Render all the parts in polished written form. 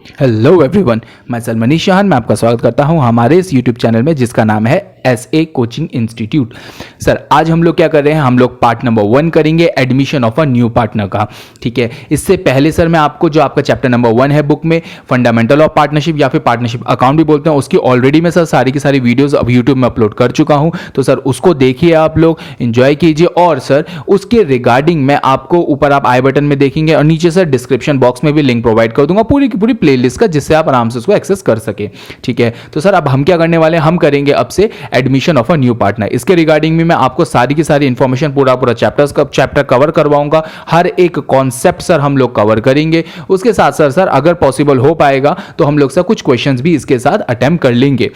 Hello everyone, मैं sir Manish Shahn. मैं आपका स्वागत करता हूं हमारे इस यूट्यूब चैनल में जिसका नाम है SA कोचिंग इंस्टीट्यूट। सर आज हम लोग क्या कर रहे हैं, हम लोग पार्ट नंबर 1 करेंगे admission of a new partner का। ठीक है, इससे पहले सर मैं आपको जो आपका चैप्टर नंबर 1 है बुक में, फंडामेंटल ऑफ पार्टनरशिप या फिर पार्टनरशिप अकाउंट भी बोलते हैं, उसकी ऑलरेडी मैं सर सारी की सारी वीडियोज अब यूट्यूब में अपलोड कर चुका हूं। तो सर उसको देखिए, आप लोग इंजॉय कीजिए। और सर उसके रिगार्डिंग मैं आपको ऊपर आप आई बटन में देखेंगे और नीचे सर डिस्क्रिप्शन बॉक्स में भी लिंक प्रोवाइड कर दूंगा पूरी की पूरी प्लेलिस्ट का, जिससे आप आराम से उसको एक्सेस कर सके। ठीक है, तो सर अब हम क्या करने वाले हैं, हम करेंगे अब से admission of a new partner. इसके रिगार्डिंग में मैं आपको सारी की सारी इंफॉर्मेशन पूरा चैप्टर कवर करवाऊंगा। हर एक कॉन्सेप्ट सर हम लोग कवर करेंगे। उसके साथ सर अगर पॉसिबल हो पाएगा तो हम लोग सर कुछ क्वेश्चंस भी इसके साथ अटेम्प्ट कर लेंगे।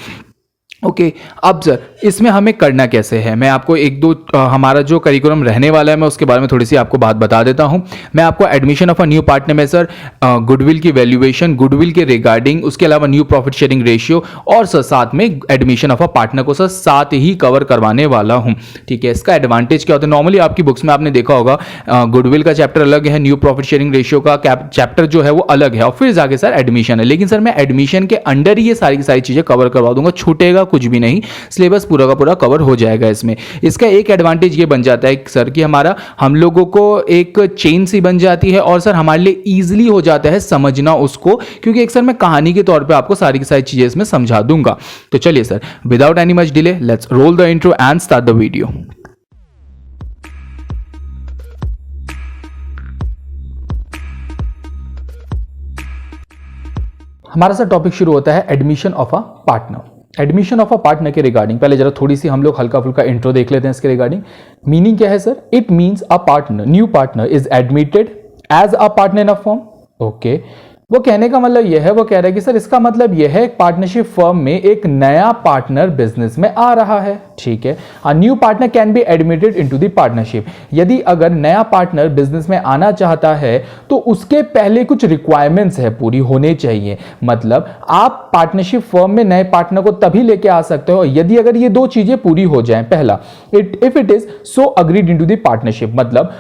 ओके, अब सर इसमें हमें करना कैसे है, मैं आपको एक दो हमारा जो करिकुलम रहने वाला है मैं उसके बारे में थोड़ी सी आपको बात बता देता हूं। मैं आपको admission of a new partner में सर गुडविल की वैल्यूएशन, गुडविल के रिगार्डिंग, उसके अलावा न्यू प्रॉफिट शेयरिंग रेशियो और सर साथ में एडमिशन ऑफ अ पार्टनर को सर साथ ही कवर करवाने वाला हूं। ठीक है, इसका एडवांटेज क्या होता है, नॉर्मली आपकी बुक्स में आपने देखा होगा गुडविल का चैप्टर अलग है, न्यू प्रॉफिट शेयरिंग रेशियो का चैप्टर जो है वो अलग है और फिर जाके सर एडमिशन है। लेकिन सर मैं एडमिशन के अंडर ही ये सारी की सारी चीजें कवर करवा दूंगा, छूटेगा कुछ भी नहीं, सिलेबस पूरा का पूरा कवर हो जाएगा इसमें। इसका एक एडवांटेज ये बन जाता है सर कि हम लोगों को एक चेन सी बन जाती है और सर हमारे लिए इजीली हो जाता है समझना उसको, क्योंकि एक सर मैं कहानी के तौर पे आपको सारी की सारी चीजें इसमें समझा दूंगा। तो चलिए sir, without any much delay let's roll the intro and start the video. हमारा सर टॉपिक शुरू होता है admission of a partner. Admission of a partner के रिगार्डिंग पहले जरा थोड़ी सी हम लोग हल्का फुल्का इंट्रो देख लेते हैं इसके रिगार्डिंग। मीनिंग क्या है sir, it means a partner, new partner is admitted as a partner in a firm. Okay, वो कहने का मतलब यह है, वो कह रहा है कि सर इसका मतलब यह है पार्टनरशिप फर्म में एक नया पार्टनर बिजनेस में आ रहा है। ठीक है, अ new partner can be admitted into the partnership. यदि अगर नया पार्टनर बिजनेस में आना चाहता है तो उसके पहले कुछ रिक्वायरमेंट्स है पूरी होने चाहिए। मतलब आप पार्टनरशिप फर्म में नए पार्टनर को तभी लेके आ सकते हो यदि अगर ये दो चीजें पूरी हो जाएं। पहला, if it is so agreed into the partnership, मतलब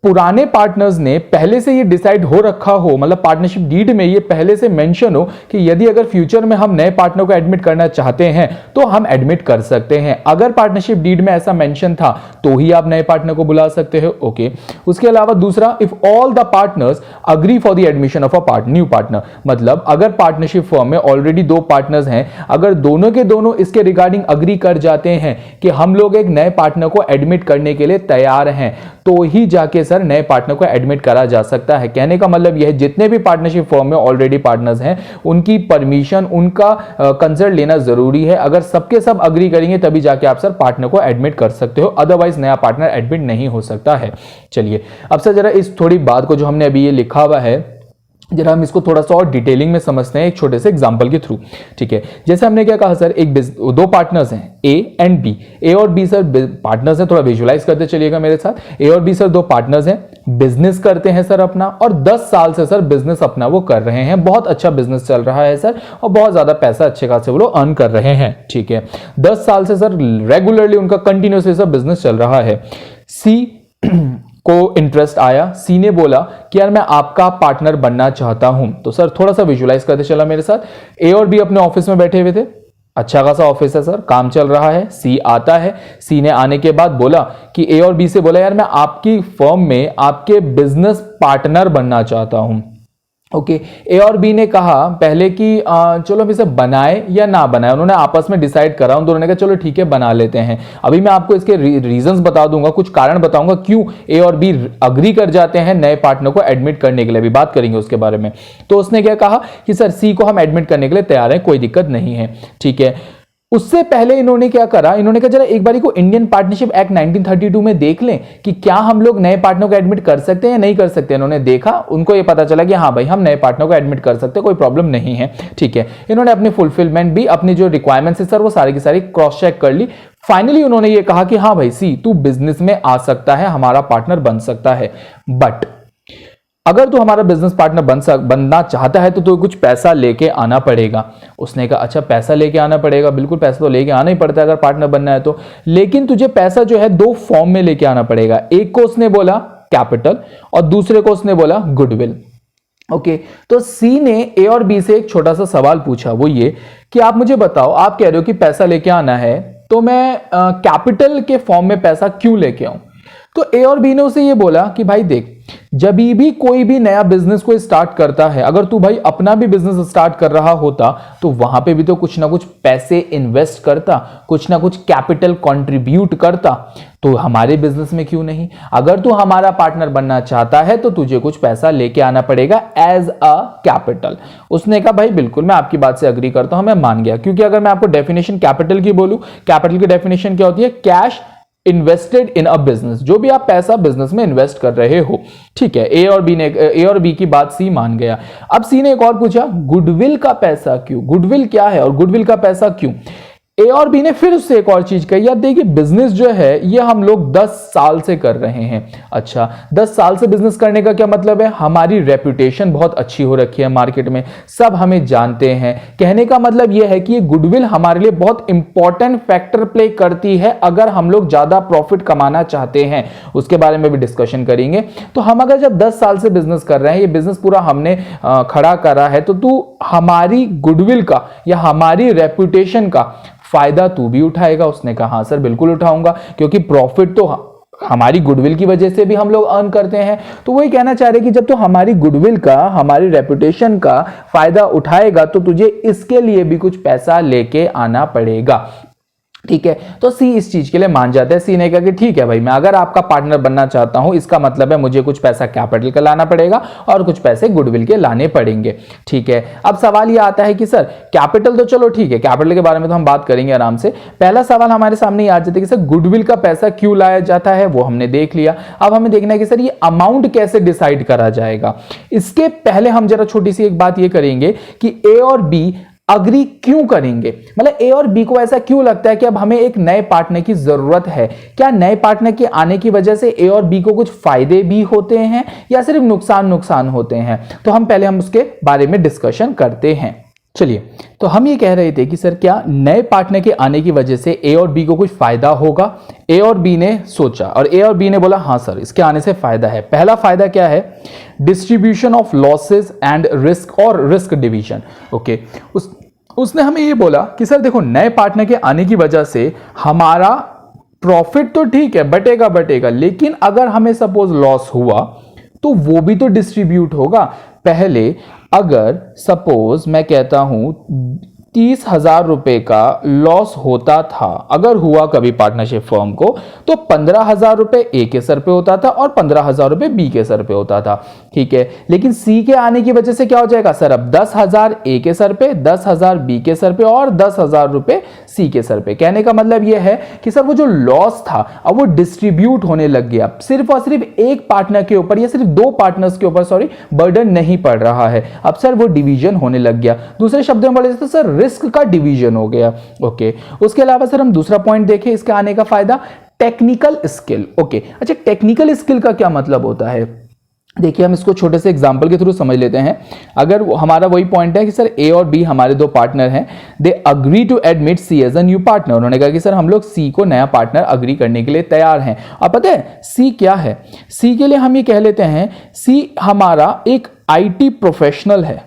पुराने पार्टनर्स ने पहले से ये डिसाइड हो रखा हो, मतलब पार्टनरशिप डीड में ये पहले से मेंशन हो कि यदि अगर फ्यूचर में हम नए पार्टनर को एडमिट करना चाहते हैं तो हम एडमिट कर सकते हैं। अगर पार्टनरशिप डीड में ऐसा मेंशन था तो ही आप नए पार्टनर को बुला सकते हो। ओके, उसके अलावा दूसरा, if all the partners agree for the admission of a new partner, मतलब अगर पार्टनरशिप फर्म में ऑलरेडी दो पार्टनर्स हैं, अगर दोनों के दोनों इसके रिगार्डिंग अग्री कर जाते हैं कि हम लोग एक नए पार्टनर को एडमिट करने के लिए तैयार हैं, तो ही जाके सर नए पार्टनर को एडमिट करा जा सकता है। कहने का मतलब यह है जितने भी पार्टनरशिप फर्म में ऑलरेडी पार्टनर्स हैं उनकी परमिशन, उनका कंसल्ट लेना जरूरी है। अगर सबके सब अग्री करेंगे तभी जाके आप सर पार्टनर को एडमिट कर सकते हो, अदरवाइज नया पार्टनर एडमिट नहीं हो सकता है। चलिए अब सर जरा इस थोड़ी बात को जो हमने अभी ये लिखा हुआ है जरा हम इसको थोड़ा सा और डिटेलिंग में समझते हैं एक छोटे से एग्जांपल के थ्रू। ठीक है, जैसे हमने क्या कहा सर, दो पार्टनर्स हैं ए एंड बी। ए और बी सर पार्टनर्स हैं, थोड़ा विजुलाइज करते चलिएगा मेरे साथ। ए और बी सर दो पार्टनर्स हैं, बिजनेस करते हैं सर अपना, और 10 साल से सर बिजनेस अपना वो कर रहे हैं। बहुत अच्छा बिजनेस चल रहा है सर और बहुत ज्यादा पैसा अच्छे खासे वो लोग अर्न कर रहे हैं। ठीक है, 10 साल से सर रेगुलरली उनका कंटिन्यूसली सर बिजनेस चल रहा है। सी को इंटरेस्ट आया, सी ने बोला कि यार मैं आपका पार्टनर बनना चाहता हूं। तो सर थोड़ा सा विजुलाइज करते चला मेरे साथ। ए और बी अपने ऑफिस में बैठे हुए थे, अच्छा खासा ऑफिस है सर, काम चल रहा है। सी आता है, सी ने आने के बाद बोला कि ए और बी से बोला यार मैं आपकी फर्म में आपके बिजनेस पार्टनर बनना चाहता हूं। ओके, ए और बी ने कहा पहले कि चलो हम इसे बनाए या ना बनाए, उन्होंने आपस में डिसाइड करा, उन दोनों ने कहा चलो ठीक है बना लेते हैं। अभी मैं आपको इसके रीजंस बता दूंगा, कुछ कारण बताऊंगा क्यों ए और बी अग्री कर जाते हैं नए पार्टनर को एडमिट करने के लिए, अभी बात करेंगे उसके बारे में। तो उसने क्या कहा कि सर सी को हम एडमिट करने के लिए तैयार हैं, कोई दिक्कत नहीं है। ठीक है, उससे पहले इन्होंने क्या करा, इन्होंने कहा जरा एक बारी को इंडियन पार्टनरशिप एक्ट 1932 में देख लें कि क्या हम लोग नए पार्टनर को एडमिट कर सकते हैं या नहीं कर सकते। इन्होंने देखा, उनको ये पता चला कि हाँ भाई हम नए पार्टनर को एडमिट कर सकते हैं, कोई प्रॉब्लम नहीं है। ठीक है, इन्होंने अपनी फुलफिलमेंट भी, अपनी जो रिक्वायरमेंट्स है सर वो सारी की सारी क्रॉस चेक कर ली। फाइनली उन्होंने ये कहा कि हाँ भाई सी तू बिजनेस में आ सकता है, हमारा पार्टनर बन सकता है, बट अगर तू हमारा बिजनेस पार्टनर बनना चाहता है तो कुछ पैसा लेके आना पड़ेगा। उसने कहा अच्छा पैसा लेके आना पड़ेगा, बिल्कुल पैसा तो लेके आना ही पड़ता है अगर पार्टनर बनना है तो, लेकिन तुझे पैसा जो है दो फॉर्म में लेके आना पड़ेगा। एक को उसने बोला कैपिटल और दूसरे को उसने बोला गुडविल। ओके तो सी ने ए और बी से एक छोटा सा सवाल पूछा, वो ये कि आप मुझे बताओ, आप कह रहे हो कि पैसा लेके आना है, तो मैं कैपिटल के फॉर्म में पैसा क्यों लेके आऊं? तो ए और बी ने उसे ये बोला कि भाई देख, जब भी कोई भी नया बिजनेस को स्टार्ट करता है, अगर तू भाई अपना भी बिजनेस स्टार्ट कर रहा होता तो वहां पे भी तो कुछ ना कुछ पैसे इन्वेस्ट करता, कुछ ना कुछ कैपिटल कंट्रीब्यूट करता, तो हमारे बिजनेस में क्यों नहीं? अगर तू हमारा पार्टनर बनना चाहता है तो तुझे कुछ पैसा लेके आना पड़ेगा एज अ कैपिटल। उसने कहा भाई बिल्कुल, मैं आपकी बात से अग्री करता हूं, मैं मान गया। क्योंकि अगर मैं आपको डेफिनेशन कैपिटल की बोलूं, कैपिटल की डेफिनेशन क्या होती है? Cash invested in a business, जो भी आप पैसा बिजनेस में इन्वेस्ट कर रहे हो। ठीक है, ए और बी की बात सी मान गया। अब सी ने एक और पूछा, गुडविल का पैसा क्यों? गुडविल क्या है और गुडविल का पैसा क्यों? ए और बी ने फिर उससे एक और चीज कही, यार देखिए बिजनेस जो है ये हम लोग 10 साल से कर रहे हैं। अच्छा, 10 साल से बिजनेस करने का क्या मतलब है? हमारी रेपुटेशन बहुत अच्छी हो रखी है मार्केट में, सब हमें जानते हैं। कहने का मतलब यह है कि ये गुडविल हमारे लिए बहुत इंपॉर्टेंट फैक्टर प्ले करती है अगर हम लोग ज्यादा प्रॉफिट कमाना चाहते हैं। उसके बारे में भी डिस्कशन करेंगे। तो हम अगर जब 10 साल से बिजनेस कर रहे हैं, ये बिजनेस पूरा हमने खड़ा करा है, तो तू हमारी गुडविल का या हमारी रेपुटेशन का फायदा तू भी उठाएगा? उसने कहा हाँ सर बिल्कुल उठाऊंगा, क्योंकि प्रॉफिट तो हमारी गुडविल की वजह से भी हम लोग अर्न करते हैं। तो वही कहना चाह रहे कि जब तो हमारी गुडविल का, हमारी रेपुटेशन का फायदा उठाएगा तो तुझे इसके लिए भी कुछ पैसा लेके आना पड़ेगा। ठीक है, तो सी इस चीज के लिए मान जाता है। सी ने कहा कि ठीक है भाई, मैं अगर आपका पार्टनर बनना चाहता हूं, इसका मतलब है मुझे कुछ पैसा कैपिटल का लाना पड़ेगा और कुछ पैसे गुडविल के लाने पड़ेंगे। ठीक है, अब सवाल यह आता है कि सर कैपिटल तो चलो ठीक है, कैपिटल के बारे में तो हम बात करेंगे आराम से। पहला सवाल हमारे सामने ये आ जाता है कि सर गुडविल का पैसा क्यों लाया जाता है, वो हमने देख लिया। अब हमें देखना है कि सर ये अमाउंट कैसे डिसाइड करा जाएगा। इसके पहले हम जरा छोटी सी एक बात ये करेंगे कि ए और बी अग्री क्यों करेंगे, मतलब ए और बी को ऐसा क्यों लगता है कि अब हमें एक नए पार्टनर की जरूरत है। क्या नए पार्टनर के आने की वजह से ए और बी को कुछ फायदे भी होते हैं या सिर्फ नुकसान होते हैं? तो हम उसके बारे में डिस्कशन करते हैं। चलिए, तो हम ये कह रहे थे कि सर क्या नए पार्टनर के आने की वजह से ए और बी को कुछ फायदा होगा? ए और बी ने सोचा और ए और बी ने बोला हाँ सर, इसके आने से फायदा है। पहला फायदा क्या है? Distribution of losses and risk और रिस्क डिवीजन। ओके, उसने हमें ये बोला कि सर देखो, नए पार्टनर के आने की वजह से हमारा प्रॉफिट तो ठीक है बटेगा, लेकिन अगर हमें सपोज लॉस हुआ तो वो भी तो डिस्ट्रीब्यूट होगा। पहले अगर सपोज मैं कहता हूं 30,000 रुपए का लॉस होता था, अगर हुआ कभी पार्टनरशिप फर्म को, तो 15,000 रुपए ए के सर पे होता था और 15,000 रुपए बी के सर पे होता था। ठीक है, लेकिन सी के आने की वजह से क्या हो जाएगा सर? अब 10,000 ए के सर पे, 10,000 बी के सर पे और 10,000 रुपए सी के सर पे। कहने का मतलब यह है कि सर वो जो लॉस था अब वो डिस्ट्रीब्यूट होने लग गया, सिर्फ और सिर्फ एक पार्टनर के ऊपर या सिर्फ दो पार्टनर्स के ऊपर बर्डन नहीं पड़ रहा है, अब सर वो डिवीजन होने लग गया। दूसरे शब्दों में बोले तो सर रिस्क का डिवीजन हो गया। ओके, उसके अलावा सर हम दूसरा पॉइंट देखें इसके आने का फायदा, टेक्निकल स्किल। ओके, अच्छा टेक्निकल स्किल का क्या मतलब होता है? देखिए, हम इसको छोटे से एग्जांपल के थ्रू समझ लेते हैं। अगर हमारा वही पॉइंट है कि सर ए और बी हमारे दो पार्टनर हैं, they agree to admit C as a new partner. उन्होंने कहा कि सर हम लोग सी को नया पार्टनर अग्री करने के लिए तैयार हैं। अब पता है सी क्या है? सी के लिए हम ये कह लेते हैं, सी हमारा एक आईटी प्रोफेशनल है।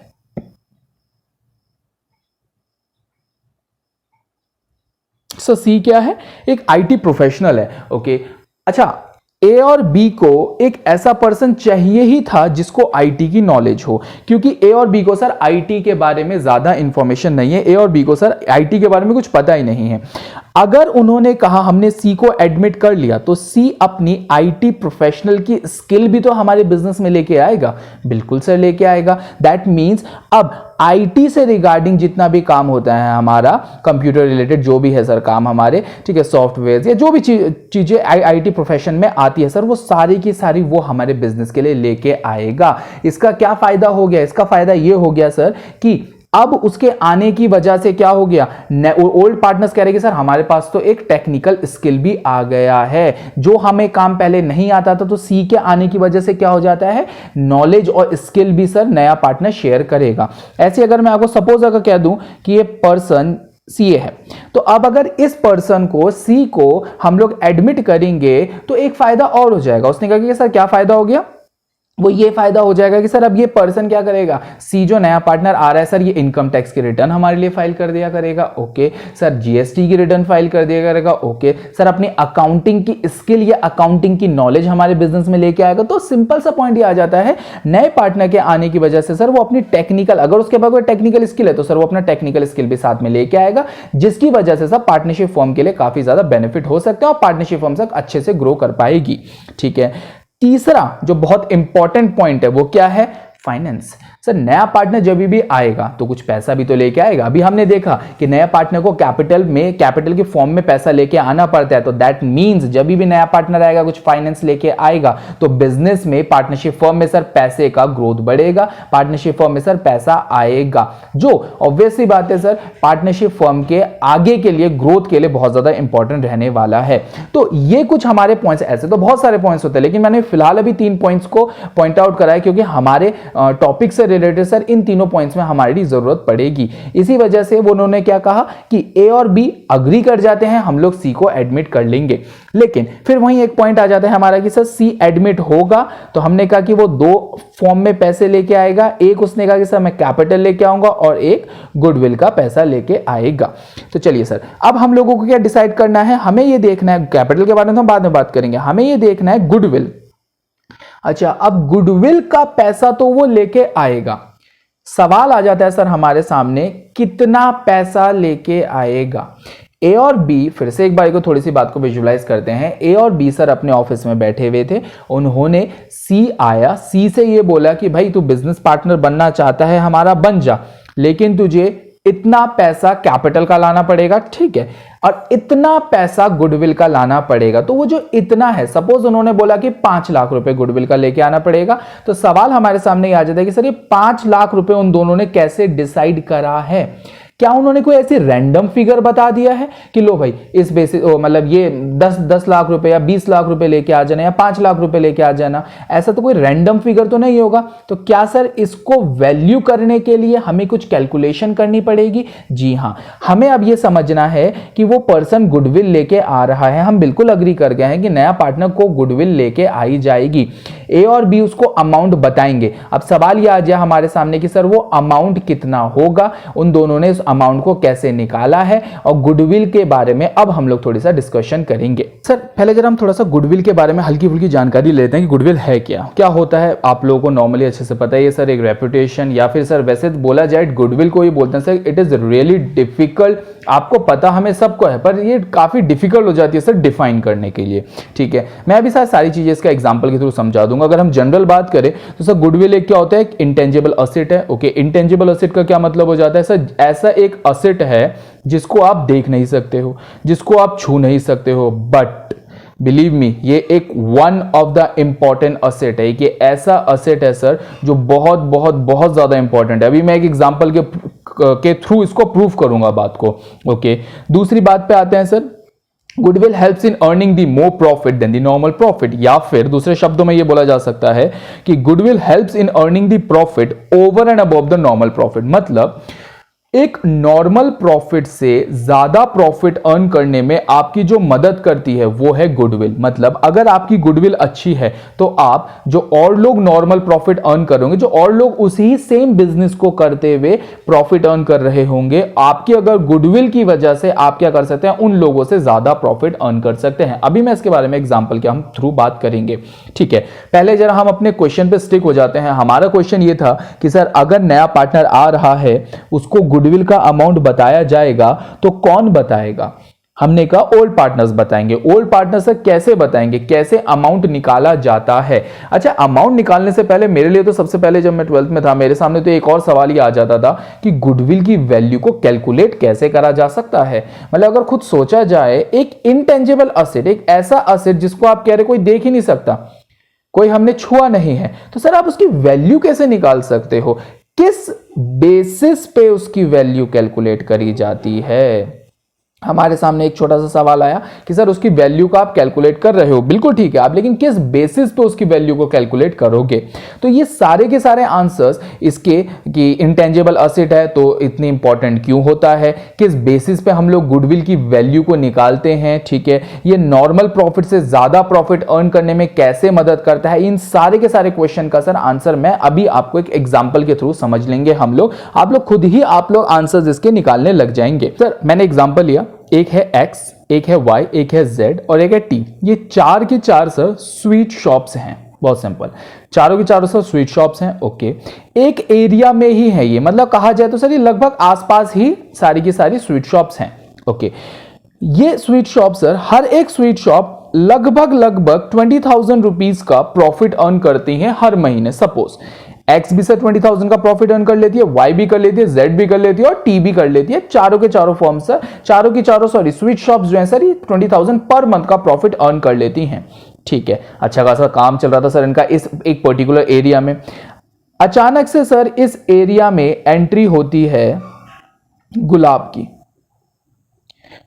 सो सी क्या है? एक आईटी प्रोफेशनल है। ओके, अच्छा ए और बी को एक ऐसा पर्सन चाहिए ही था जिसको आईटी की नॉलेज हो, क्योंकि ए और बी को सर आईटी के बारे में ज्यादा इंफॉर्मेशन नहीं है। ए और बी को सर आईटी के बारे में कुछ पता ही नहीं है। अगर उन्होंने कहा हमने सी को एडमिट कर लिया तो सी अपनी आईटी प्रोफेशनल की स्किल भी तो हमारे बिजनेस में लेके आएगा। बिल्कुल सर लेके आएगा। दैट मींस अब आईटी से रिगार्डिंग जितना भी काम होता है हमारा, कंप्यूटर रिलेटेड जो भी है सर काम हमारे, ठीक है, सॉफ्टवेयर या जो भी चीजें आईटी प्रोफेशन में आती है सर, वो सारी की सारी वो हमारे बिजनेस के लिए लेके आएगा। इसका क्या फायदा हो गया? इसका फायदा ये हो गया सर कि अब उसके आने की वजह से क्या हो गया, ओल्ड पार्टनर्स कह रहे कि सर हमारे पास तो एक टेक्निकल स्किल भी आ गया है, जो हमें काम पहले नहीं आता था। तो सी के आने की वजह से क्या हो जाता है, नॉलेज और स्किल भी सर नया पार्टनर शेयर करेगा। ऐसे अगर मैं आपको सपोज अगर कह दूं कि ये पर्सन सीए है, तो अब अगर इस पर्सन को सी को हम लोग एडमिट करेंगे तो एक फायदा और हो जाएगा। उसने कहा कि सर क्या फायदा हो गया? वो ये फायदा हो जाएगा कि सर अब ये पर्सन क्या करेगा, सी जो नया पार्टनर आ रहा है सर, ये इनकम टैक्स की रिटर्न हमारे लिए फाइल कर दिया करेगा, ओके सर, जीएसटी की रिटर्न फाइल कर दिया करेगा, ओके सर, अपनी अकाउंटिंग की स्किल या अकाउंटिंग की नॉलेज हमारे बिजनेस में लेके आएगा। तो सिंपल सा पॉइंट ये आ जाता है, नए पार्टनर के आने की वजह से सर वो अपनी टेक्निकल, अगर उसके पास कोई टेक्निकल स्किल है तो सर वो अपना टेक्निकल स्किल भी साथ में लेके आएगा, जिसकी वजह से सर पार्टनरशिप फर्म के लिए काफी ज्यादा बेनिफिट हो सकता है और पार्टनरशिप फर्म सर अच्छे से ग्रो कर पाएगी। ठीक है, तीसरा जो बहुत इंपॉर्टेंट पॉइंट है वो क्या है, फाइनेंस। सर नया पार्टनर जब भी आएगा तो कुछ पैसा भी तो लेके आएगा। अभी हमने देखा कि नया पार्टनर को कैपिटल के फॉर्म में पैसा लेके आना पड़ता है, तो दैट मींस जब भी नया पार्टनर आएगा कुछ फाइनेंस लेके आएगा तो बिजनेस में, पार्टनरशिप फर्म में सर पैसे का ग्रोथ बढ़ेगा, पार्टनरशिप फर्म में सर पैसा आएगा, जो ऑब्वियसली बात है सर पार्टनरशिप फर्म के आगे के लिए, ग्रोथ के लिए बहुत ज्यादा इंपॉर्टेंट रहने वाला है। तो ये कुछ हमारे पॉइंट्स, ऐसे तो बहुत सारे पॉइंट्स होते हैं लेकिन मैंने फिलहाल अभी 3 पॉइंट्स को पॉइंट आउट करा है क्योंकि हमारे टॉपिक से रिलेटेड सर इन तीनों पॉइंट्स में हमारी जरूरत पड़ेगी। इसी वजह से वो उन्होंने क्या कहा कि ए और बी अग्री कर जाते हैं, हम लोग सी को एडमिट कर लेंगे। लेकिन फिर वहीं एक पॉइंट आ जाता है हमारा कि सर सी एडमिट होगा, तो हमने कहा कि वो 2 फॉर्म में पैसे लेके आएगा, एक उसने कहा कि सर मैं कैपिटल लेके आऊंगा और एक गुडविल का पैसा लेके आएगा। तो चलिए सर, अब हम लोगों को क्या डिसाइड करना है, हमें ये देखना है, कैपिटल के बारे में तो हम बाद में बात करेंगे, हमें ये देखना है गुडविल। अच्छा, अब गुडविल का पैसा तो वो लेके आएगा, सवाल आ जाता है सर हमारे सामने कितना पैसा लेके आएगा। ए और बी, फिर से एक बार को थोड़ी सी बात को विजुलाइज करते हैं। ए और बी सर अपने ऑफिस में बैठे हुए थे, उन्होंने सी आया, सी से ये बोला कि भाई तू बिजनेस पार्टनर बनना चाहता है हमारा, बन जा, लेकिन तुझे इतना पैसा कैपिटल का लाना पड़ेगा, ठीक है, और इतना पैसा गुडविल का लाना पड़ेगा। तो वो जो इतना है, सपोज उन्होंने बोला कि 5 लाख रुपए गुडविल का लेके आना पड़ेगा, तो सवाल हमारे सामने आ जाता है कि सर ये 5 लाख रुपए उन दोनों ने कैसे डिसाइड करा है। क्या उन्होंने कोई ऐसी रैंडम फिगर बता दिया है कि लो भाई इस बेसिस, मतलब ये 10 लाख रुपए या 20 लाख रुपए लेके आ जाना या 5 लाख रुपए लेके आ जाना, ऐसा तो कोई रैंडम फिगर तो नहीं होगा। तो क्या सर इसको वैल्यू करने के लिए हमें कुछ कैलकुलेशन करनी पड़ेगी? जी हां, हमें अब ये समझना है कि वो पर्सन गुडविल लेके आ रहा है, हम बिल्कुल अग्री कर गए हैं कि नया पार्टनर को गुडविल लेके आई जाएगी। ए और बी उसको अमाउंट बताएंगे। अब सवाल ये आ जाए हमारे सामने कि सर वो अमाउंट कितना होगा, उन दोनों ने उस अमाउंट को कैसे निकाला है, और गुडविल के बारे में अब हम लोग थोड़ी सा डिस्कशन करेंगे। सर पहले जरा हम थोड़ा सा गुडविल के बारे में हल्की फुल्की जानकारी लेते हैं कि गुडविल है क्या होता है। आप लोगों को नॉर्मली अच्छे से पता है ये सर एक रेपुटेशन, या फिर सर वैसे बोला जाए गुडविल को ही बोलते हैं sir, it is really difficult, आपको पता हमें सबको है पर ये काफी डिफिकल्ट हो जाती है सर डिफाइन करने के लिए। ठीक है, मैं अभी सर सारी चीजें इसका एग्जांपल के थ्रू समझा दूंगा। अगर हम जनरल बात करें तो सर गुडविल एक क्या होता है, एक इंटेंजिबल असेट है। ओके, इंटेंजिबल असेट का क्या मतलब हो जाता है सर, ऐसा एक असेट है जिसको आप देख नहीं सकते हो, जिसको आप छू नहीं सकते हो, बट बिलीव मी ये एक one of the important asset है, कि ऐसा असेट है सर जो बहुत बहुत बहुत ज्यादा इंपॉर्टेंट है। अभी मैं एक एग्जांपल के थ्रू इसको प्रूफ करूंगा बात को। ओके, दूसरी बात पे आते हैं sir, goodwill helps in earning the more profit than the normal profit, या फिर दूसरे शब्दों में यह बोला जा सकता है कि goodwill helps in earning the profit over and above the normal profit. मतलब एक नॉर्मल प्रॉफिट से ज्यादा प्रॉफिट अर्न करने में आपकी जो मदद करती है वो है गुडविल। मतलब अगर आपकी गुडविल अच्छी है तो आप जो और लोग नॉर्मल प्रॉफिट अर्न करेंगे, जो और लोग उसी सेम बिजनेस को करते हुए प्रॉफिट अर्न कर रहे होंगे, आपकी अगर गुडविल की वजह से आप क्या कर सकते हैं, उन लोगों से ज्यादा प्रॉफिट अर्न कर सकते हैं। अभी मैं इसके बारे में एग्जांपल के हम थ्रू बात करेंगे। ठीक है, पहले जरा हम अपने क्वेश्चन पे स्टिक हो जाते हैं। हमारा क्वेश्चन ये था कि सर अगर नया पार्टनर आ रहा है उसको गुडविल का अमाउंट बताया जाएगा तो कौन बताएगा? हमने कहा ओल्ड पार्टनर्स बताएंगे। ओल्ड पार्टनर्स कैसे बताएंगे, कैसे अमाउंट निकाला जाता है? अच्छा, अमाउंट निकालने से पहले मेरे लिए तो सबसे पहले जब मैं 12th में था मेरे सामने तो एक और सवाल ही आ जाता था कि गुडविल की वैल्यू को कैलकुलेट कैसे करा जा सकता है। मतलब अगर खुद सोचा जाए, एक इंटेंजिबल असेट, एक ऐसा असेट जिसको आप कह रहे कोई देख ही नहीं सकता, कोई हमने छुआ नहीं है, तो सर आप उसकी वैल्यू कैसे निकाल सकते हो? किस बेसिस पे उसकी वैल्यू कैलकुलेट करी जाती है? हमारे सामने एक छोटा सा सवाल आया कि सर उसकी वैल्यू का आप कैलकुलेट कर रहे हो, बिल्कुल ठीक है आप, लेकिन किस बेसिस पे उसकी वैल्यू को कैलकुलेट करोगे। तो ये सारे के सारे आंसर्स इसके कि इंटेंजिबल असेट है तो इतने इंपॉर्टेंट क्यों होता है, किस बेसिस पे हम लोग गुडविल की वैल्यू को निकालते हैं, ठीक है, ये नॉर्मल प्रॉफिट से ज्यादा प्रॉफिट अर्न करने में कैसे मदद करता है, इन सारे के सारे क्वेश्चन का सर आंसर मैं अभी आपको एक एग्जाम्पल के थ्रू समझ लेंगे हम लोग, आप लोग खुद ही आप लोग आंसर्स इसके निकालने लग जाएंगे। सर मैंने एग्जाम्पल लिया, एक है X, एक है Y, एक है Z और एक है T। ये चार के चार सर स्वीट शॉप्स हैं, बहुत सिंपल, चारों के चारों सर स्वीट शॉप्स हैं। ओके, एक एरिया में ही है ये, मतलब कहा जाए तो सर ये लगभग आसपास ही सारी की सारी स्वीट शॉप्स हैं। ओके, ये स्वीट शॉप सर, हर एक स्वीट शॉप लगभग 20,000 रुपीज का प्रॉफिट अर्न करती हैं हर महीने। सपोज X भी सर 20,000 का प्रॉफिट अर्न कर लेती है, Y भी कर लेती है, Z भी कर लेती है और T भी कर लेती है। चारों के चारों फॉर्म सर, चारों की चारों सॉरी स्वीट शॉप्स जो है सर ये 20,000 पर मंथ का प्रॉफिट अर्न कर लेती हैं। ठीक है, अच्छा खासा काम चल रहा था सर इनका इस एक पर्टिकुलर एरिया में। अचानक से सर इस एरिया में एंट्री होती है गुलाब की।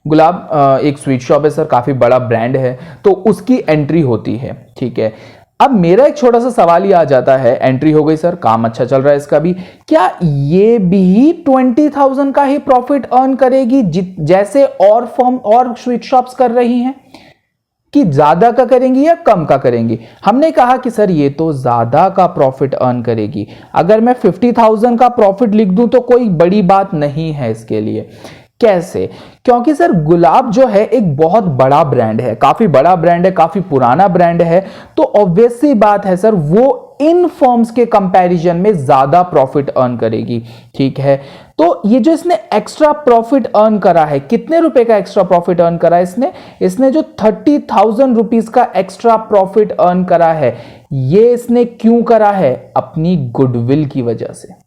गुलाब एक स्वीट शॉप है सर, काफी बड़ा ब्रांड है, तो उसकी एंट्री होती है। ठीक है, अब मेरा एक छोटा सा सवाल ही आ जाता है, एंट्री हो गई सर, काम अच्छा चल रहा है इसका भी, क्या ये भी 20,000 का ही प्रॉफिट अर्न करेगी जैसे और फर्म और स्वीट शॉप्स कर रही हैं, कि ज्यादा का करेंगी या कम का करेंगी? हमने कहा कि सर ये तो ज्यादा का प्रॉफिट अर्न करेगी। अगर मैं 50,000 का प्रॉफिट लिख दूं तो कोई बड़ी बात नहीं है इसके लिए। कैसे? क्योंकि सर गुलाब जो है एक बहुत बड़ा ब्रांड है, काफी बड़ा ब्रांड है, काफी पुराना ब्रांड है, तो ऑब्वियस सी बात है सर वो इन फर्म्स के कंपैरिजन में ज्यादा प्रॉफिट अर्न करेगी। ठीक है, तो ये जो इसने एक्स्ट्रा प्रॉफिट अर्न करा है, कितने रुपए का एक्स्ट्रा प्रॉफिट अर्न करा है इसने जो 30,000 रुपीज का एक्स्ट्रा प्रॉफिट अर्न करा है, ये इसने क्यों करा है? अपनी गुडविल की वजह से।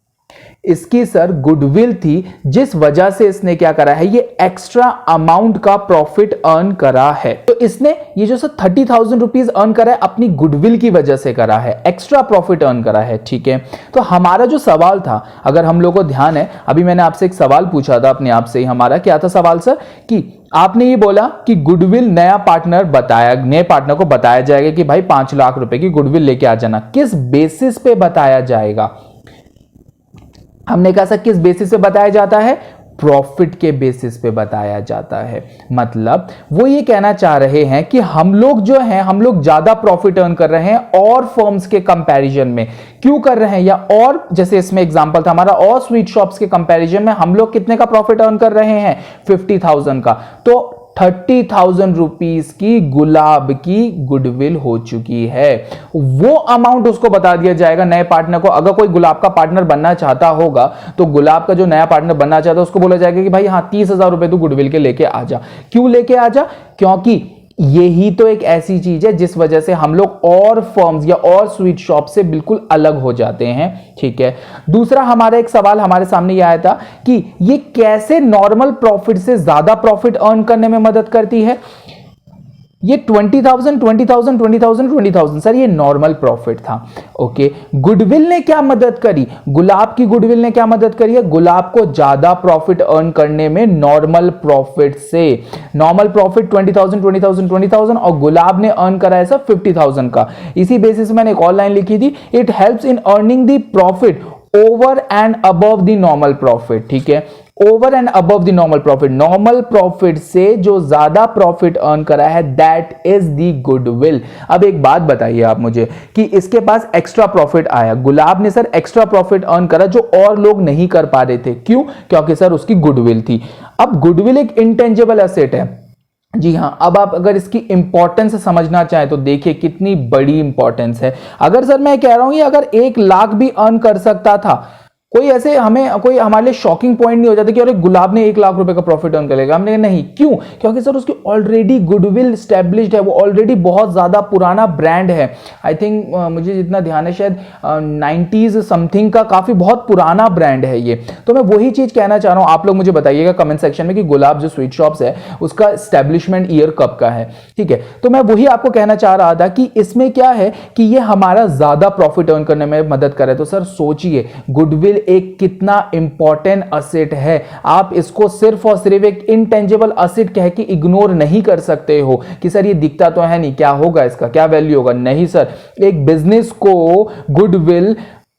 इसकी सर गुडविल थी जिस वजह से इसने क्या करा है, ये एक्स्ट्रा अमाउंट का प्रॉफिट अर्न करा है। तो इसने ये जो सर 30,000 रुपीज अर्न करा है अपनी गुडविल की वजह से करा है, एक्स्ट्रा प्रॉफिट अर्न करा है। ठीक है, तो हमारा जो सवाल था, अगर हम लोगों को ध्यान है, अभी मैंने आपसे एक सवाल पूछा था अपने आप से ही, हमारा क्या था सवाल सर, कि आपने ये बोला कि गुडविल नए पार्टनर को बताया जाएगा कि भाई 5 लाख रुपए की गुडविल लेके आ जाना। किस बेसिस पे बताया जाएगा? हमने कहा सर किस बेसिस पे बताया जाता है? प्रॉफिट के बेसिस पे बताया जाता है। मतलब वो ये कहना चाह रहे हैं कि हम लोग जो हैं, हम लोग ज्यादा प्रॉफिट अर्न कर रहे हैं और फर्म्स के कंपैरिजन में। क्यों कर रहे हैं? या और जैसे इसमें एग्जांपल था हमारा, और स्वीट शॉप्स के कंपैरिजन में हम लोग कितने का प्रॉफिट अर्न कर रहे हैं? 50,000 का। तो 30,000 रुपीज की गुलाब की गुडविल हो चुकी है। वो अमाउंट उसको बता दिया जाएगा नए पार्टनर को। अगर कोई गुलाब का पार्टनर बनना चाहता होगा तो गुलाब का जो नया पार्टनर बनना चाहता है उसको बोला जाएगा कि भाई हाँ 30,000 रुपए तू गुडविल के लेके आ जा। क्यों लेके आ जा? क्योंकि यही तो एक ऐसी चीज है जिस वजह से हम लोग और फर्म्स या और स्वीट शॉप से बिल्कुल अलग हो जाते हैं। ठीक है, दूसरा हमारा एक सवाल हमारे सामने यह आया था कि ये कैसे नॉर्मल प्रॉफिट से ज्यादा प्रॉफिट अर्न करने में मदद करती है। ये 20,000 सर ये नॉर्मल प्रॉफिट था। ओके, गुडविल ने क्या मदद करी? गुलाब की गुडविल ने क्या मदद करी है? गुलाब को ज्यादा प्रॉफिट अर्न करने में नॉर्मल प्रॉफिट से। नॉर्मल प्रॉफिट 20,000 और गुलाब ने अर्न करा है सर 50,000 का। इसी बेसिस मैंने एक और लाइन लिखी थी, it helps in earning the profit over and above the normal profit. ठीक है, over and above the normal profit, normal profit से जो ज्यादा प्रॉफिट अर्न करा है दैट इज द गुडविल। अब एक बात बताइए आप मुझे कि इसके पास एक्स्ट्रा प्रॉफिट आया, गुलाब ने सर एक्स्ट्रा प्रॉफिट अर्न करा जो और लोग नहीं कर पा रहे थे। क्यों? क्योंकि सर उसकी गुडविल थी। अब गुडविल एक इंटेंजिबल एसेट है। जी हां, अब आप अगर इसकी इंपॉर्टेंस समझना चाहें तो देखिए कितनी बड़ी इंपॉर्टेंस है। अगर सर मैं कह रहा हूं कि अगर 1 लाख भी अर्न कर सकता था, कोई ऐसे कोई हमारे लिए शॉकिंग पॉइंट नहीं हो जाता कि अरे गुलाब ने 1 लाख रुपए का प्रॉफिट अर्न कर लेगा। हमने कहा नहीं। क्यों? क्योंकि सर उसकी ऑलरेडी गुडविल स्टैब्लिश्ड है, वो ऑलरेडी बहुत ज्यादा पुराना ब्रांड है। आई थिंक मुझे जितना ध्यान है शायद 90s समथिंग का काफी बहुत पुराना ब्रांड है ये। तो मैं वही चीज कहना चाह रहा हूं, आप लोग मुझे बताइएगा कमेंट सेक्शन में कि गुलाब जो स्वीट शॉप्स है उसका स्टैब्लिशमेंट ईयर कब का है। ठीक है, तो मैं वही आपको कहना चाह रहा था कि इसमें क्या है कि ये हमारा ज्यादा प्रॉफिट अर्न करने में मदद करे। तो सर सोचिए, गुडविल एक कितना इंपॉर्टेंट असेट है, आप इसको सिर्फ और सिर्फ एक इनटेंजिबल असेट कह के इग्नोर नहीं कर सकते हो कि सर ये दिखता तो है नहीं, क्या होगा इसका, क्या वैल्यू होगा। नहीं सर, एक बिजनेस को गुडविल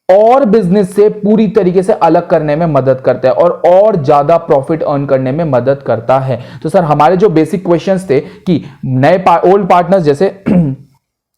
और बिजनेस से पूरी तरीके से अलग करने में मदद करता है और ज्यादा प्रॉफिट अर्न करने में मदद करता है। तो सर हमारे जो बेसिक क्वेश्चंस थे कि नए ओल्ड पार्टनर्स, जैसे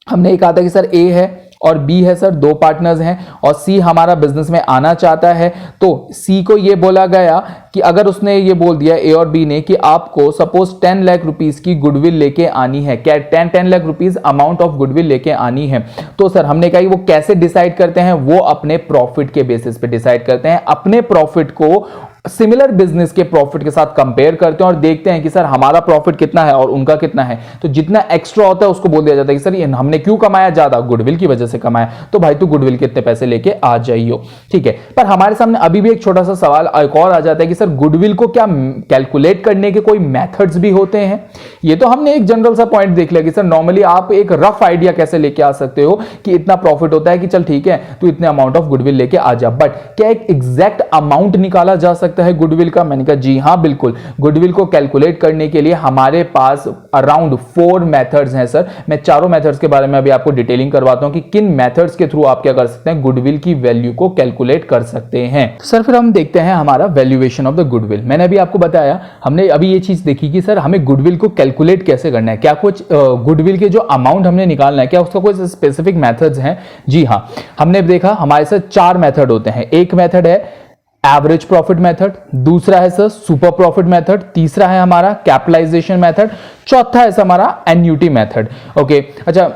हमने कहा था कि सर ए है और बी है सर, दो पार्टनर्स हैं, और सी हमारा बिजनेस में आना चाहता है, तो सी को ये बोला गया कि अगर उसने ये बोल दिया ए और बी ने कि आपको सपोज 10 लाख रुपीस की गुडविल लेके आनी है, क्या 10 lakh rupees amount of goodwill लेके आनी है, तो सर हमने कहा कि वो कैसे डिसाइड करते हैं, वो अपने प्रॉफिट के बेसिस पे डिसाइड करते हैं। अपने प्रॉफिट को सिमिलर बिजनेस के प्रॉफिट के साथ कंपेयर करते हैं और देखते हैं कि सर हमारा प्रॉफिट कितना है और उनका कितना है, तो जितना एक्स्ट्रा होता है उसको बोल दिया जाता है कि सर ये हमने क्यों कमाया ज्यादा, गुडविल की वजह से कमाया, तो भाई तू गुडविल के इतने पैसे लेके आ जाइयो, ठीक है। पर हमारे सामने अभी भी एक छोटा सा सवाल एक और आ जाता है कि सर गुडविल को क्या कैलकुलेट करने के कोई मेथड्स भी होते हैं। ये तो हमने एक जनरल सा पॉइंट देख लिया कि सर नॉर्मली आप एक रफ आइडिया कैसे लेके आ सकते हो कि इतना प्रॉफिट होता है कि चल ठीक है तू इतने अमाउंट ऑफ गुडविल लेके आ जा, बट क्या एक एग्जैक्ट अमाउंट निकाला जा सकता है गुडविल का? मैंने कहा जी हां बिल्कुल। गुडविल को कैलकुलेट करने के लिए हमारे पास अराउंड 4 मेथड्स हैं सर। मैं चारों मेथड्स के बारे में अभी आपको डिटेलिंग करवाता हूं कि किन मेथड्स के थ्रू आप क्या कर सकते हैं, गुडविल की वैल्यू को कैलकुलेट कर सकते हैं। सर फिर हम देखते हैं हमारा वैल्यूएशन ऑफ द गुडविल। मैंने अभी आपको बताया, हमने अभी ये चीज देखी कि सर हमें गुडविल को कैलकुलेट कैसे करना है, क्या कुछ गुडविल के जो अमाउंट हमने निकालना है क्या उसका कोई स्पेसिफिक मेथड्स हैं? जी हां, हमने देखा हमारे साथ 4 मेथड होते हैं। एक मेथड है एवरेज प्रॉफिट मेथड, दूसरा है सर सुपर प्रॉफिट मेथड, तीसरा है हमारा कैपिटलाइजेशन मेथड, चौथा है सर हमारा एन्युटी मेथड। ओके, अच्छा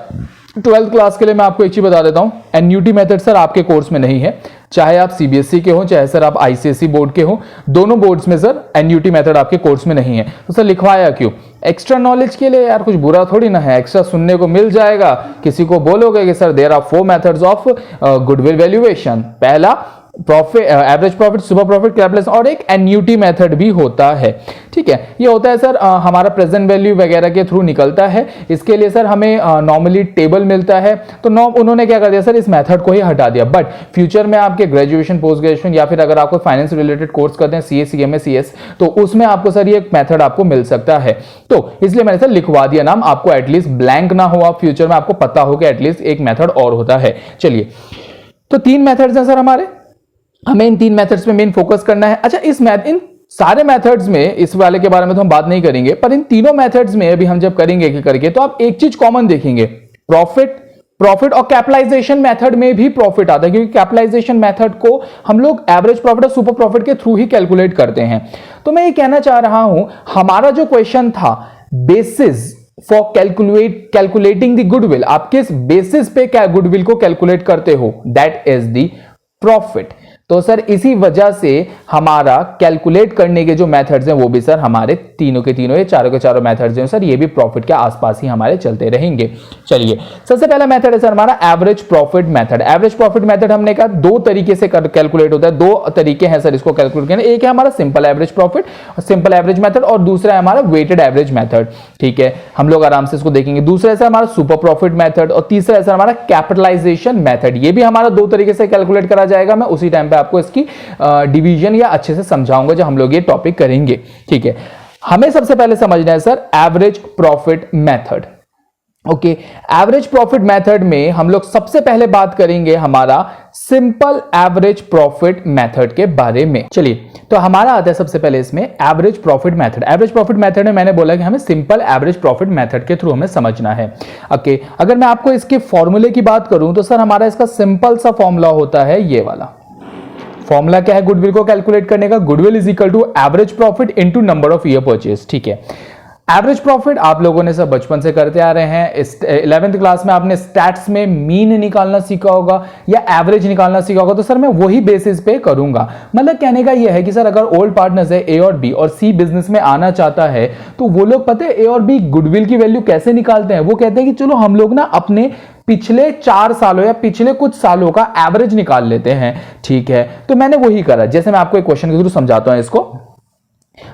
12th क्लास के लिए मैं आपको एक चीज बता देता हूं, एन्युटी मेथड सर आपके कोर्स में नहीं है, चाहे आप सीबीएसई के हो चाहे सर आप आईसीएसई बोर्ड के हो, दोनों बोर्ड्स में सर एन्युटी मेथड आपके कोर्स में नहीं है। तो सर लिखवाया क्यों? एक्स्ट्रा नॉलेज के लिए यार, कुछ बुरा थोड़ी ना है, एक्स्ट्रा सुनने को मिल जाएगा। किसी को बोलोगे कि sir there are 4 methods of goodwill valuation, पहला profit, average profit, super profit, capitalisation और एक एन्युटी मेथड भी होता है, ठीक है। ये होता है सर हमारा प्रेजेंट वैल्यू वगैरह के थ्रू निकलता है। इसके लिए सर हमें नॉर्मली टेबल मिलता है, तो उन्होंने क्या कर दिया सर, इस मेथड को ही हटा दिया। बट फ्यूचर में आपके ग्रेजुएशन, पोस्ट ग्रेजुएशन या फिर अगर आपको फाइनेंस रिलेटेड कोर्स करते हैं, सीए, सीएमए, सीएस, तो उसमें आपको सर ये मेथड आपको मिल सकता है। तो इसलिए मैंने सर लिखवा दिया नाम, आपको एटलीस्ट ब्लैंक ना हो, आप फ्यूचर में आपको पता हो कि एटलीस्ट एक मेथड और होता है। चलिए, तो 3 मेथड्स हैं सर हमारे, हमें इन 3 मेथड्स पे मेन फोकस करना है। अच्छा, इन सारे मेथड्स में, इस वाले के बारे में तो हम बात नहीं करेंगे, पर इन तीनों मेथड्स में अभी हम जब करेंगे करके तो आप एक चीज कॉमन देखेंगे, प्रॉफिट और कैपिटलाइजेशन मेथड में भी प्रॉफिट आता है, क्योंकि कैपिटलाइजेशन मेथड को हम लोग एवरेज प्रॉफिट और सुपर प्रॉफिट के थ्रू ही कैलकुलेट करते हैं। तो मैं ये कहना चाह रहा हूं, हमारा जो क्वेश्चन था basis for calculating the goodwill, आप किस बेसिस पे क्या गुडविल को कैलकुलेट करते हो, दैट इज द प्रॉफिट। तो सर इसी वजह से हमारा कैलकुलेट करने के जो मेथड्स हैं वो भी सर हमारे तीनों के तीनों, ये चारों के चारों मेथड्स हैं सर, ये भी प्रॉफिट के आसपास ही हमारे चलते रहेंगे। चलिए, सबसे पहला मेथड है सर हमारा average profit method. Average profit method हमने कहा 2 तरीके से कैलकुलेट होता है, 2 तरीके हैं सर इसको कैलकुलेट करने। एक है हमारा simple average profit, simple average method, और दूसरा है हमारा वेटेड एवरेज मेथड, ठीक है। हम लोग आराम से इसको देखेंगे। दूसरा है सर हमारा सुपर प्रॉफिट मेथड, और तीसरा है सर हमारा कैपिटलाइजेशन मेथड। ये भी हमारा 2 तरीके से कैलकुलेट करा जाएगा, मैं उसी टाइम पे आपको इसकी डिवीजन या अच्छे से समझाऊंगा जब हम लोग ये टॉपिक करेंगे, ठीक है। हमें सबसे पहले समझना है sir average profit method. Okay, average profit method में हम लोग सबसे पहले बात करेंगे हमारा सिंपल एवरेज प्रॉफिट मेथड के बारे में। चलिए, तो हमारा आता है सबसे पहले इसमें average profit method. Average profit method में मैंने बोला कि हमें सिंपल एवरेज प्रॉफिट मेथड के थ्रू हमें समझना है। ओके, अगर मैं आपको इसके फॉर्मूले की बात करूं तो सर हमारा इसका सिंपल सा फॉर्मूला होता है ये वाला। फॉर्मूला क्या है गुडविल को कैलकुलेट करने का? Goodwill is equal to average profit into number of year purchase, ठीक है। एवरेज प्रॉफिट आप लोगों ने सब बचपन से करते आ रहे हैं। 11th क्लास में आपने स्टैट्स में मीन निकालना सीखा होगा या एवरेज निकालना सीखा होगा, तो सर मैं वही बेसिस पे करूंगा। मतलब कहने का यह है कि सर अगर ओल्ड पार्टनर्स है ए और बी और सी बिजनेस में आना चाहता है, तो वो लोग पता है ए और बी गुडविल की वैल्यू कैसे निकालते हैं? वो कहते हैं कि चलो हम लोग ना अपने पिछले 4 सालों या पिछले कुछ सालों का एवरेज निकाल लेते हैं, ठीक है। तो मैंने वही करा, जैसे मैं आपको एक क्वेश्चन के थ्रू समझाता हूं इसको।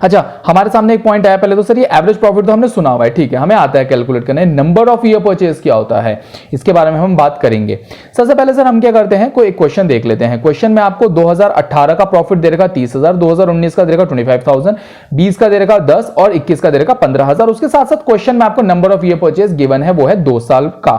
अच्छा, हमारे सामने एक पॉइंट आया पहले तो सर, ये एवरेज प्रॉफिट तो हमने सुना हुआ है, ठीक है, हमें आता है कैलकुलेट करने। नंबर ऑफ ईयर परचेज क्या होता है, इसके बारे में हम बात करेंगे। सबसे पहले सर हम क्या करते हैं, कोई एक क्वेश्चन देख लेते हैं। क्वेश्चन में आपको 2018 का प्रॉफिट दे रखा 30,000, 2019 का दे रखा 25,000, 20 का दे रखा 10 और 21 का दे रखा 15,000। उसके साथ साथ क्वेश्चन में आपको number of year purchase given है, वो है 2 साल का।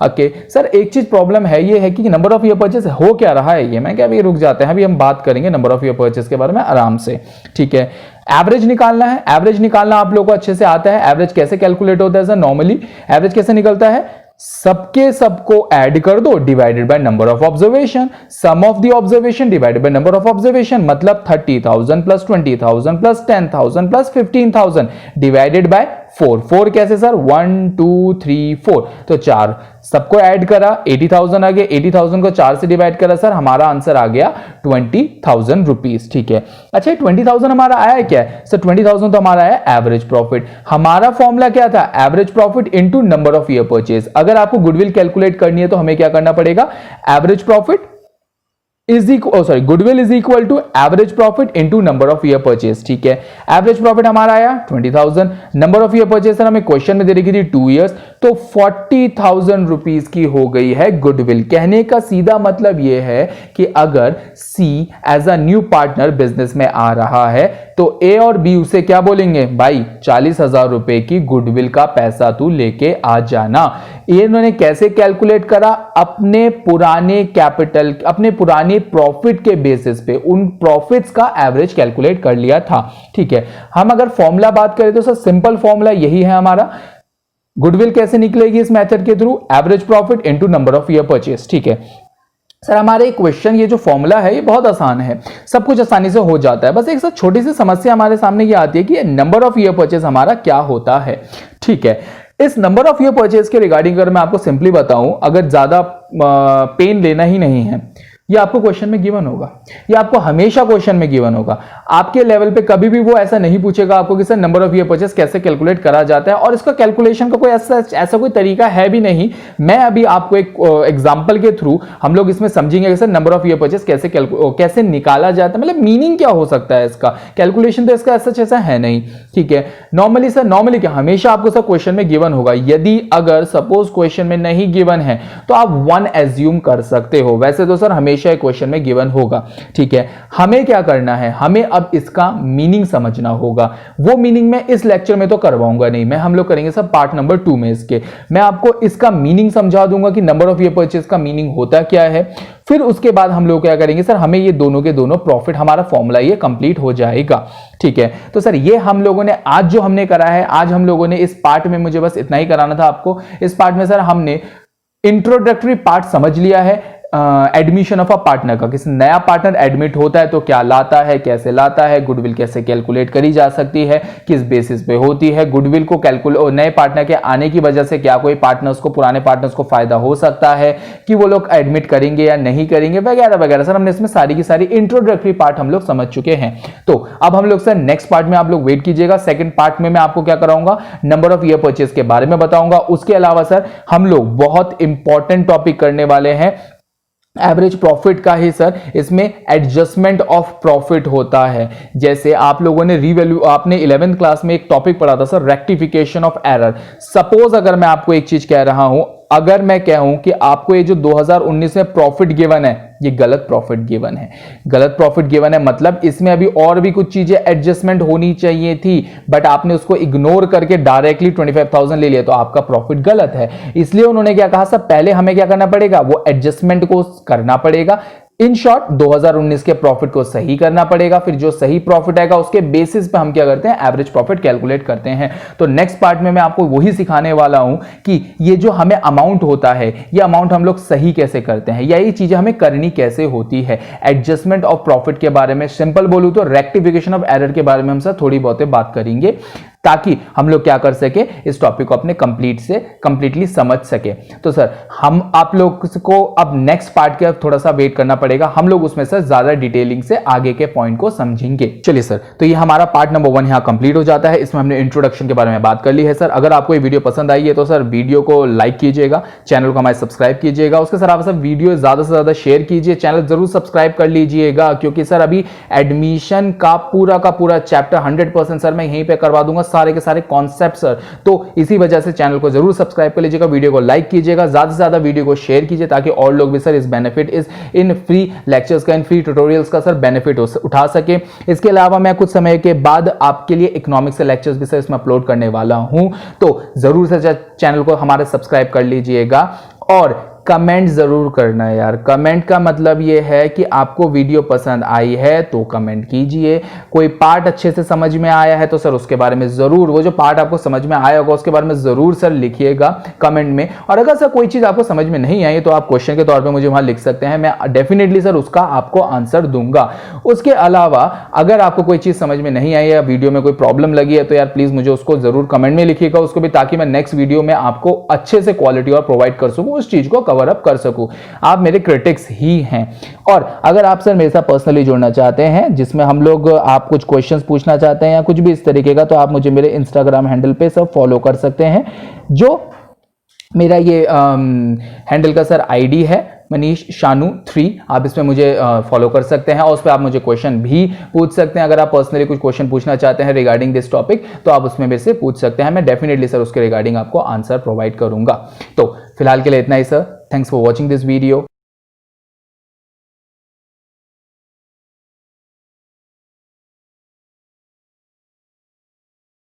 ओके सर, एक चीज प्रॉब्लम है, ये है कि नंबर ऑफ ईयर परचेज हो क्या रहा है, ये मैं क्या, अभी रुक जाते हैं, अभी हम बात करेंगे नंबर ऑफ ईयर परचेज के बारे में आराम से, ठीक है। एवरेज निकालना है, एवरेज निकालना आप लोगों को अच्छे से आता है। एवरेज कैसे कैलकुलेट होता है सर, नॉर्मली एवरेज कैसे निकलता है, सबके सबको ऐड कर दो divided by number of observation, sum of the observation divided by number of observation, मतलब 30,000 plus 20,000 plus 10,000 plus 15,000 divided by 4। 4 कैसे सर, 1 2 3 4, तो 4 सबको ऐड करा, 80,000 आ गया, 80,000 को 4 से डिवाइड करा सर, हमारा आंसर आ गया 20,000 रुपीज, ठीक है। अच्छा 20,000 हमारा आया है क्या सर, 20,000 तो हमारा है एवरेज प्रॉफिट। हमारा फॉर्मूला क्या था, average profit into number of year purchase. अगर आपको गुडविल कैलकुलेट करनी है तो हमें क्या करना पड़ेगा, average profit goodwill is equal to average profit into number of year purchase, ठीक है। एवरेज प्रॉफिट हमारा आया 20,000, number of year purchase sir हमें क्वेश्चन में दे रखी थी 2 इयर्स, तो 40,000 रुपीज की हो गई है गुडविल। कहने का सीधा मतलब यह है कि अगर C as a new partner business में आ रहा है तो ए और बी उसे क्या बोलेंगे, भाई 40,000 रुपए की गुडविल का पैसा तू लेके आ जाना। ये इन्होंने कैसे कैलकुलेट करा, अपने पुराने कैपिटल, अपने पुराने प्रॉफिट के बेसिस पे उन प्रॉफिट्स का एवरेज कैलकुलेट कर लिया था, ठीक है। हम अगर फॉर्मूला बात करें तो सर सिंपल फॉर्मूला यही है हमारा, गुडविल कैसे निकलेगी इस मेथड के through, average profit into number of year purchase, ठीक है। सर हमारे क्वेश्चन, ये जो फॉर्मूला है ये बहुत आसान है, सब कुछ आसानी से हो जाता है, बस एक सर छोटी सी समस्या हमारे सामने ये आती है कि नंबर ऑफ ईयर परचेज हमारा क्या होता है, ठीक है। इस नंबर ऑफ ईयर परचेज के रिगार्डिंग अगर मैं आपको सिंपली बताऊं, अगर ज्यादा पेन लेना ही नहीं है, ये आपको क्वेश्चन में गिवन होगा, ये आपको हमेशा क्वेश्चन में गिवन होगा। आपके लेवल पे कभी भी वो ऐसा नहीं पूछेगा आपको कि sir number of year purchase कैसे कैलकुलेट करा जाता है, और इसका कैलकुलेशन का कोई ऐसा कोई तरीका है भी नहीं। मैं अभी आपको एक एग्जांपल के थ्रू हम लोग इसमें समझेंगे कि sir number of year purchase कैसे निकाला जाता है, मतलब मीनिंग क्या हो सकता है इसका, कैलकुलेशन तो इसका ऐसा है नहीं, ठीक है। नॉर्मली क्या, हमेशा आपको सर क्वेश्चन में गिवन होगा। यदि अगर सपोज क्वेश्चन में नहीं गिवन है तो आप 1 एज्यूम कर सकते हो, वैसे तो सर हमेशा क्वेश्चन में गिवन होगा, ठीक है। हमें क्या करना है, हमें अब इसका मीनिंग समझना होगा। वो मीनिंग मैं इस लेक्चर में तो करवाऊंगा नहीं, मैं हम लोग करेंगे सब पार्ट नंबर 2 में इसके। मैं आपको इसका मीनिंग समझा दूंगा कि नंबर ऑफ ईयर परचेज का मीनिंग होता क्या है। फिर उसके बाद हम लोग क्या करेंगे सर, हमें ये दोनों के दोनों प्रॉफिट, हमारा फॉर्मूला ये कंप्लीट हो जाएगा, ठीक है। तो सर ये हम लोगों ने आज जो हमने करा है, आज हम लोगों ने इस पार्ट में, मुझे बस इतना ही कराना था आपको, इस पार्ट में सर हमने इंट्रोडक्टरी पार्ट समझ लिया है एडमिशन ऑफ अ पार्टनर का। किसी नया पार्टनर एडमिट होता है तो क्या लाता है, कैसे लाता है, गुडविल कैसे कैलकुलेट करी जा सकती है, किस बेसिस पे होती है, गुडविल को नए पार्टनर के आने की वजह से क्या कोई पार्टनर्स को, पुराने पार्टनर्स को फायदा हो सकता है कि वो लोग एडमिट करेंगे या नहीं करेंगे, वगैरह वगैरह। सर हमने इसमें सारी की सारी इंट्रोडक्टरी पार्ट हम लोग समझ चुके हैं। तो अब हम लोग सर नेक्स्ट पार्ट में आप लोग वेट कीजिएगा, सेकंड पार्ट में मैं आपको क्या कराऊंगा, नंबर ऑफ ईयर परचेज के बारे में बताऊंगा। उसके अलावा सर हम लोग बहुत इंपॉर्टेंट टॉपिक करने वाले हैं एवरेज प्रॉफिट का ही सर, इसमें एडजस्टमेंट ऑफ प्रॉफिट होता है। जैसे आप लोगों ने रीवैल्यू, आपने 11th क्लास में एक टॉपिक पढ़ा था sir, rectification of error. Suppose अगर मैं आपको एक चीज कह रहा हूं, अगर मैं कहूं कि आपको ये जो 2019 में प्रॉफिट गिवन है, ये गलत प्रॉफिट गिवन है, गलत प्रॉफिट गिवन है, मतलब इसमें अभी और भी कुछ चीजें एडजस्टमेंट होनी चाहिए थी, बट आपने उसको इग्नोर करके डायरेक्टली 25,000 ले लिया, तो आपका प्रॉफिट गलत है। इसलिए उन्होंने क्या कहा, सब पहले हमें क्या करना पड़ेगा, वो एडजस्टमेंट को करना पड़ेगा। इन शॉर्ट 2019 के प्रॉफिट को सही करना पड़ेगा, फिर जो सही प्रॉफिट आएगा उसके बेसिस पे हम क्या करते हैं, एवरेज प्रॉफिट कैलकुलेट करते हैं। तो नेक्स्ट पार्ट में मैं आपको वही सिखाने वाला हूं कि ये जो हमें अमाउंट होता है, ये अमाउंट हम लोग सही कैसे करते हैं, या ये चीजें हमें करनी कैसे होती है। एडजस्टमेंट ऑफ प्रॉफिट के बारे में, सिंपल बोलूं तो रेक्टिफिकेशन ऑफ एरर के बारे में हम सर थोड़ी बहुत बात करेंगे। ताकि हम लोग क्या कर सके, इस टॉपिक को अपने कंप्लीटली समझ सके। तो सर हम आप लोग को अब नेक्स्ट पार्ट के थोड़ा सा वेट करना पड़ेगा, हम लोग उसमें सर ज्यादा डिटेलिंग से आगे के पॉइंट को समझेंगे। चलिए सर, तो ये हमारा पार्ट नंबर 1 यहाँ कंप्लीट हो जाता है। इसमें हमने इंट्रोडक्शन के बारे में बात कर ली है। सर अगर आपको ये वीडियो पसंद आई है तो सर वीडियो को लाइक कीजिएगा, चैनल को हमारे सब्सक्राइब कीजिएगा, उसके सर आप सब वीडियो ज्यादा से ज्यादा शेयर कीजिए, चैनल जरूर सब्सक्राइब कर लीजिएगा, क्योंकि सर अभी एडमिशन का पूरा चैप्टर 100% सर मैं यहीं पे करवा दूंगा, सारे के सारे कॉन्सेप्ट सर। तो इसी वजह से चैनल को जरूर सब्सक्राइब कर लीजिएगा, वीडियो को लाइक कीजिएगा, ज्यादा से ज्यादा वीडियो को शेयर कीजिए, ताकि और लोग भी सर इस बेनिफिट इन फ्री लेक्चर्स का, इन फ्री ट्यूटोरियल्स का सर बेनिफिट उठा सके। इसके अलावा मैं कुछ समय के बाद आपके लिए इकोनॉमिक्स के लेक्चर्स भी सर इसमें अपलोड करने वाला हूं, तो जरूर से चैनल को हमारे सब्सक्राइब कर लीजिएगा और कमेंट जरूर करना है यार। कमेंट का मतलब ये है कि आपको वीडियो पसंद आई है तो कमेंट कीजिए, कोई पार्ट अच्छे से समझ में आया है तो सर उसके बारे में जरूर, वो जो पार्ट आपको समझ में आया होगा उसके बारे में जरूर सर लिखिएगा कमेंट में। और अगर सर कोई चीज आपको समझ में नहीं आई तो आप क्वेश्चन के तौर पे मुझे वहां लिख सकते हैं, मैं डेफिनेटली सर उसका आपको आंसर दूंगा। उसके अलावा अगर आपको कोई चीज समझ में नहीं आई या वीडियो में कोई प्रॉब्लम लगी है तो यार प्लीज मुझे उसको जरूर कमेंट में लिखिएगा उसको भी, ताकि मैं नेक्स्ट वीडियो में आपको अच्छे से क्वालिटी और प्रोवाइड कर सकूं, उस चीज को कवर अप कर सकूं। आप मेरे क्रिटिक्स ही हैं। और अगर आप सर मेरे साथ पर्सनली जुड़ना चाहते हैं, जिसमें हम लोग आप कुछ क्वेश्चंस पूछना चाहते हैं या कुछ भी इस तरीके का, तो आप मुझे मेरे इंस्टाग्राम हैंडल पे सब फॉलो कर सकते हैं, जो मेरा ये हैंडल का सर आईडी है मनीष शानू 3। आप इसमें मुझे फॉलो कर सकते हैं और उस पर आप मुझे क्वेश्चन भी पूछ सकते हैं। अगर आप पर्सनली कुछ क्वेश्चन पूछना चाहते हैं रिगार्डिंग दिस टॉपिक तो आप उसमें मेरे से पूछ सकते हैं, मैं डेफिनेटली सर उसके रिगार्डिंग आपको आंसर प्रोवाइड करूंगा। तो फिलहाल के लिए इतना ही sir, thanks for watching this video.